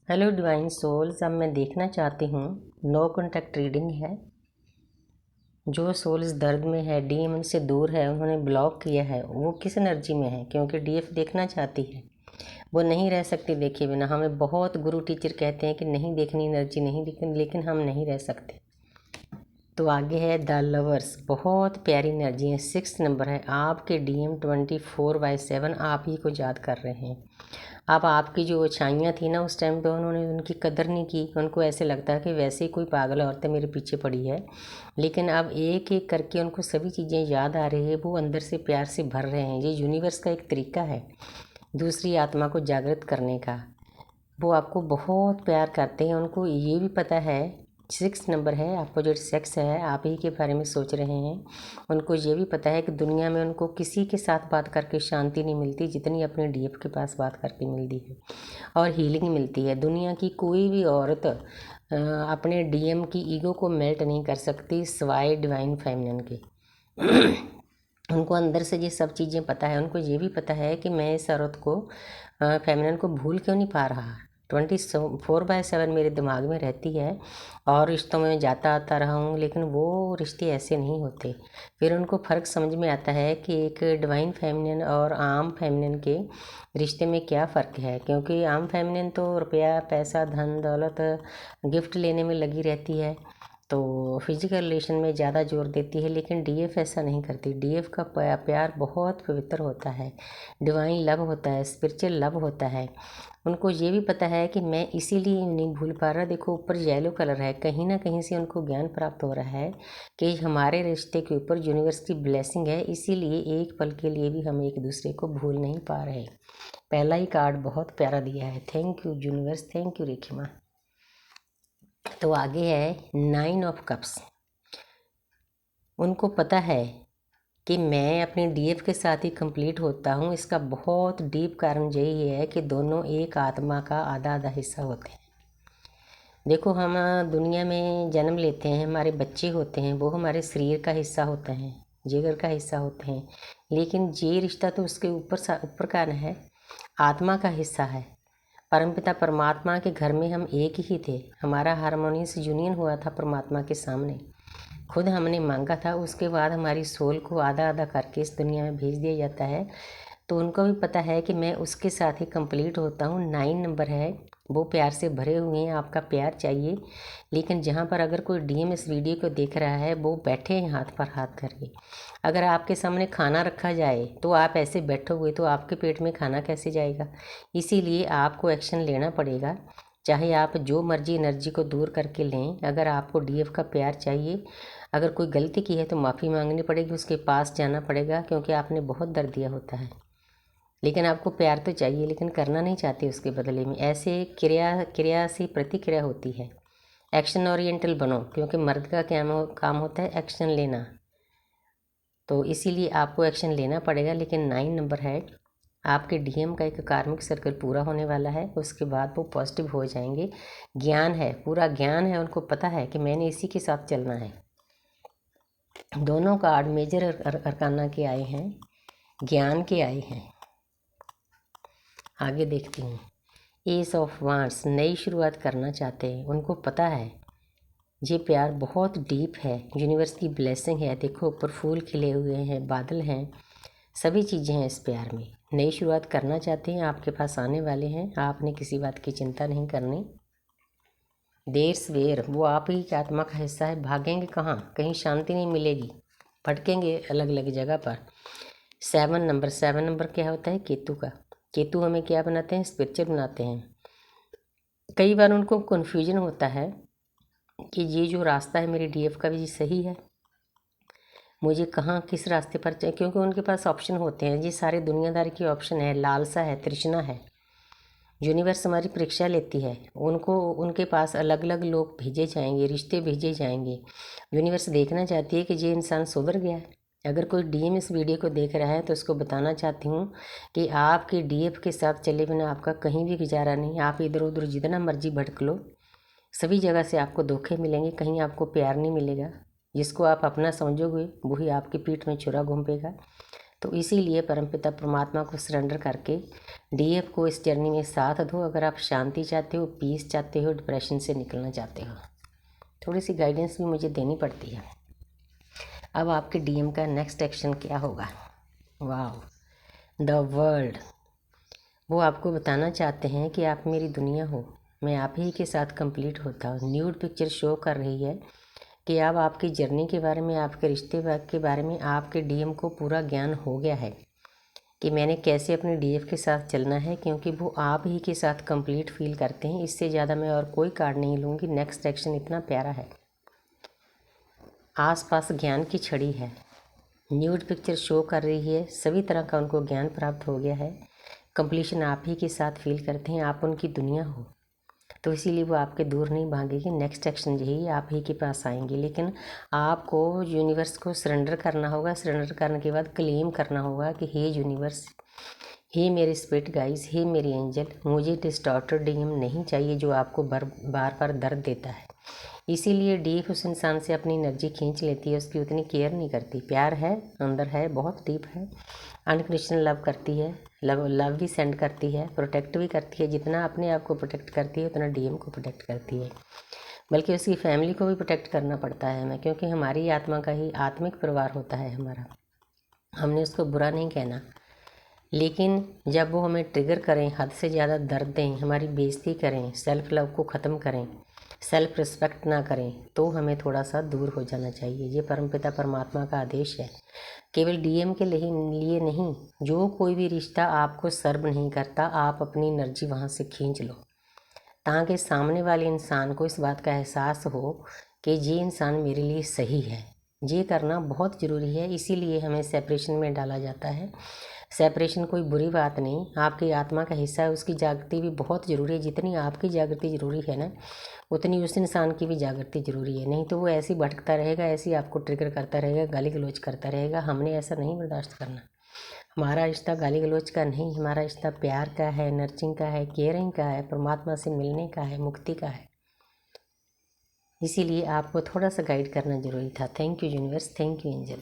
Hello divine souls, अब मैं देखना चाहती हूँ। नो कॉन्टैक्ट रीडिंग है। जो सोल्स दर्द में है, डीएम उनसे दूर है, उन्होंने ब्लॉक किया है, वो किस एनर्जी में है? क्योंकि डीएफ देखना चाहती है, वो नहीं रह सकती देखे बिना। हमें बहुत गुरु टीचर कहते हैं कि नहीं देखनी एनर्जी, नहीं देखनी, लेकिन हम नहीं रह सकते। तो आगे है द लवर्स, बहुत प्यारी एनर्जी है। 6 नंबर है। आपके डीएम 24/7 आप ही को याद कर रहे हैं। अब आपकी जो अच्छाइयाँ थी ना, उस टाइम पे उन्होंने उनकी कदर नहीं की। उनको ऐसे लगता है कि वैसे ही कोई पागल औरतें मेरे पीछे पड़ी है, लेकिन अब एक एक करके उनको सभी चीज़ें याद आ रही है। वो अंदर से प्यार से भर रहे हैं। ये यूनिवर्स का एक तरीका है दूसरी आत्मा को जागृत करने का। वो आपको बहुत प्यार करते हैं। उनको ये भी पता है, 6 नंबर है, अपोजिट सेक्स है, आप ही के बारे में सोच रहे हैं। उनको ये भी पता है कि दुनिया में उनको किसी के साथ बात करके शांति नहीं मिलती जितनी अपने डीएफ के पास बात करके मिलती है, और हीलिंग मिलती है। दुनिया की कोई भी औरत अपने डीएम की ईगो को मेल्ट नहीं कर सकती सिवाय डिवाइन फेमिनिन के। उनको अंदर से ये सब चीज़ें पता है। उनको ये भी पता है कि मैं इस औरत को, फेमिनिन को भूल क्यों नहीं पा रहा। 24/7 मेरे दिमाग में रहती है और रिश्तों में जाता आता रहा हूँ, लेकिन वो रिश्ते ऐसे नहीं होते। फिर उनको फ़र्क समझ में आता है कि एक डिवाइन फेमिनिन और आम फेमिनिन के रिश्ते में क्या फ़र्क है। क्योंकि आम फेमिनिन तो रुपया, पैसा, धन दौलत, गिफ्ट लेने में लगी रहती है, तो फिजिकल रिलेशन में ज़्यादा जोर देती है। लेकिन डीएफ ऐसा नहीं करती। डीएफ का प्यार बहुत पवित्र होता है, डिवाइन लव होता है, स्पिरिचुअल लव होता है। उनको ये भी पता है कि मैं इसीलिए नहीं भूल पा रहा। देखो ऊपर येलो कलर है, कहीं ना कहीं से उनको ज्ञान प्राप्त हो रहा है कि हमारे रिश्ते के ऊपर यूनिवर्स की ब्लेसिंग है, इसीलिए एक पल के लिए भी हम एक दूसरे को भूल नहीं पा रहे। पहला ही कार्ड बहुत प्यारा दिया है। Thank you universe, thank you Rekhima. तो आगे है 9 ऑफ कप्स। उनको पता है कि मैं अपने डीएफ के साथ ही कंप्लीट होता हूँ। इसका बहुत डीप कारण यही है कि दोनों एक आत्मा का आधा आधा हिस्सा होते हैं। देखो हम दुनिया में जन्म लेते हैं, हमारे बच्चे होते हैं, वो हमारे शरीर का हिस्सा होते हैं, जिगर का हिस्सा होते हैं, लेकिन ये रिश्ता तो उसके ऊपर का है, आत्मा का हिस्सा है। परमपिता परमात्मा के घर में हम एक ही थे। हमारा हारमोनियस यूनियन हुआ था परमात्मा के सामने, खुद हमने मांगा था। उसके बाद हमारी सोल को आधा आधा करके इस दुनिया में भेज दिया जाता है। तो उनको भी पता है कि मैं उसके साथ ही कंप्लीट होता हूँ। 9 नंबर है, वो प्यार से भरे हुए हैं, आपका प्यार चाहिए। लेकिन जहाँ पर अगर कोई डीएम इस वीडियो को देख रहा है, वो बैठे हैं हाथ पर हाथ करके। अगर आपके सामने खाना रखा जाए तो आप ऐसे बैठोगे तो आपके पेट में खाना कैसे जाएगा? इसीलिए आपको एक्शन लेना पड़ेगा, चाहे आप जो मर्जी एनर्जी को दूर करके लें। अगर आपको डीएफ का प्यार चाहिए, अगर कोई गलती की है तो माफ़ी मांगनी पड़ेगी, उसके पास जाना पड़ेगा, क्योंकि आपने बहुत दर्द दिया होता है। लेकिन आपको प्यार तो चाहिए, लेकिन करना नहीं चाहते उसके बदले में। ऐसे क्रिया से प्रतिक्रिया होती है। एक्शन ओरिएंटल बनो, क्योंकि मर्द का क्या काम होता है? एक्शन लेना। तो इसीलिए आपको एक्शन लेना पड़ेगा। लेकिन 9 नंबर है, आपके डीएम का एक कार्मिक सर्कल पूरा होने वाला है, उसके बाद वो पॉजिटिव हो जाएंगे। ज्ञान है, पूरा ज्ञान है, उनको पता है कि मैंने इसी के साथ चलना है। दोनों कार्ड मेजर अरकाना के आए हैं, ज्ञान के आए हैं। आगे देखती हूँ। एस ऑफ वांड्स, नई शुरुआत करना चाहते हैं। उनको पता है ये प्यार बहुत डीप है, यूनिवर्स की ब्लेसिंग है। देखो ऊपर फूल खिले हुए हैं, बादल हैं, सभी चीज़ें हैं इस प्यार में। नई शुरुआत करना चाहते हैं, आपके पास आने वाले हैं। आपने किसी बात की चिंता नहीं करनी। देर सवेर वो आप ही की आत्मा का हिस्सा है। भागेंगे कहाँ? कहीं शांति नहीं मिलेगी, भटकेंगे अलग अलग जगह पर। 7 नंबर क्या होता है? केतु का। केतु हमें क्या बनाते हैं? स्पिरिचुअल बनाते हैं। कई बार उनको कन्फ्यूजन होता है कि ये जो रास्ता है मेरे डीएफ का भी सही है, मुझे कहाँ किस रास्ते पर चाहिए, क्योंकि उनके पास ऑप्शन होते हैं। ये सारे दुनियादारी के ऑप्शन है, लालसा है, तृष्णा है। यूनिवर्स हमारी परीक्षा लेती है। उनको उनके पास अलग अलग लोग भेजे जाएंगे, रिश्ते भेजे जाएंगे। यूनिवर्स देखना चाहती है कि ये इंसान सुधर गया है। अगर कोई डीएम इस वीडियो को देख रहा है तो उसको बताना चाहती हूँ कि आपके डीएफ के साथ चले बिना आपका कहीं भी गुजारा नहीं। आप इधर उधर जितना मर्जी भटक लो, सभी जगह से आपको धोखे मिलेंगे, कहीं आपको प्यार नहीं मिलेगा। जिसको आप अपना समझोगे वही आपकी पीठ में छुरा घोंपेगा। तो इसीलिए परमपिता परमात्मा को सरेंडर करके डीएफ को इस जर्नी में साथ दो अगर आप शांति चाहते हो, पीस चाहते हो, डिप्रेशन से निकलना चाहते हो। थोड़ी सी गाइडेंस भी मुझे देनी पड़ती है। अब आपके डीएम का नेक्स्ट एक्शन क्या होगा? वाह, द वर्ल्ड। वो आपको बताना चाहते हैं कि आप मेरी दुनिया हो, मैं आप ही के साथ कंप्लीट होता हूँ। न्यूड पिक्चर शो कर रही है कि अब आपकी जर्नी के बारे में, आपके रिश्ते के बारे में आपके डीएम को पूरा ज्ञान हो गया है कि मैंने कैसे अपने डीएफ के साथ चलना है, क्योंकि वो आप ही के साथ कंप्लीट फील करते हैं। इससे ज़्यादा मैं और कोई कार्ड नहीं लूँगी। नेक्स्ट एक्शन इतना प्यारा है। आसपास ज्ञान की छड़ी है। न्यूड पिक्चर शो कर रही है सभी तरह का उनको ज्ञान प्राप्त हो गया है। कंप्लीशन आप ही के साथ फील करते हैं, आप उनकी दुनिया हो, तो इसीलिए वो आपके दूर नहीं भागेगी। नेक्स्ट एक्शन यही, आप ही के पास आएंगे। लेकिन आपको यूनिवर्स को सरेंडर करना होगा। सरेंडर करने के बाद क्लेम करना होगा कि हे यूनिवर्स, हे मेरे स्पिरिट गाइस, हे मेरी एंजल, मुझे डिस्टॉर्टेड डीएम नहीं चाहिए जो आपको बार बार दर्द देता है। इसीलिए डीप उस इंसान से अपनी एनर्जी खींच लेती है, उसकी उतनी केयर नहीं करती। प्यार है, अंदर है, बहुत डीप है, अनकंडीशनल लव करती है, लव भी सेंड करती है, प्रोटेक्ट भी करती है। जितना अपने आप को प्रोटेक्ट करती है उतना डीएम को प्रोटेक्ट करती है, बल्कि उसकी फैमिली को भी प्रोटेक्ट करना पड़ता है हमें, क्योंकि हमारी आत्मा का ही आत्मिक परिवार होता है हमारा। हमने उसको बुरा नहीं कहना, लेकिन जब वो हमें ट्रिगर करें, हद से ज़्यादा दर्द दें, हमारी बेइज्जती करें, सेल्फ लव को ख़त्म करें, सेल्फ रिस्पेक्ट ना करें, तो हमें थोड़ा सा दूर हो जाना चाहिए। ये परमपिता परमात्मा का आदेश है, केवल डीएम के लिए नहीं। जो कोई भी रिश्ता आपको सर्व नहीं करता, आप अपनी एनर्जी वहाँ से खींच लो, ताकि सामने वाले इंसान को इस बात का एहसास हो कि ये इंसान मेरे लिए सही है। ये करना बहुत ज़रूरी है, इसीलिए हमें सेपरेशन में डाला जाता है। सेपरेशन कोई बुरी बात नहीं, आपकी आत्मा का हिस्सा है, उसकी जागृति भी बहुत ज़रूरी है। जितनी आपकी जागृति ज़रूरी है ना, उतनी उस इंसान की भी जागृति ज़रूरी है। नहीं तो वो ऐसे ही भटकता रहेगा, ऐसे ही आपको ट्रिगर करता रहेगा, गाली गलौज करता रहेगा। हमने ऐसा नहीं बर्दाश्त करना। हमारा रिश्ता गाली गलौज का नहीं, हमारा रिश्ता प्यार का है, नर्चिंग का है, केयरिंग का है, परमात्मा से मिलने का है, मुक्ति का है। इसीलिए आपको थोड़ा सा गाइड करना ज़रूरी था। Thank you universe, thank you angel.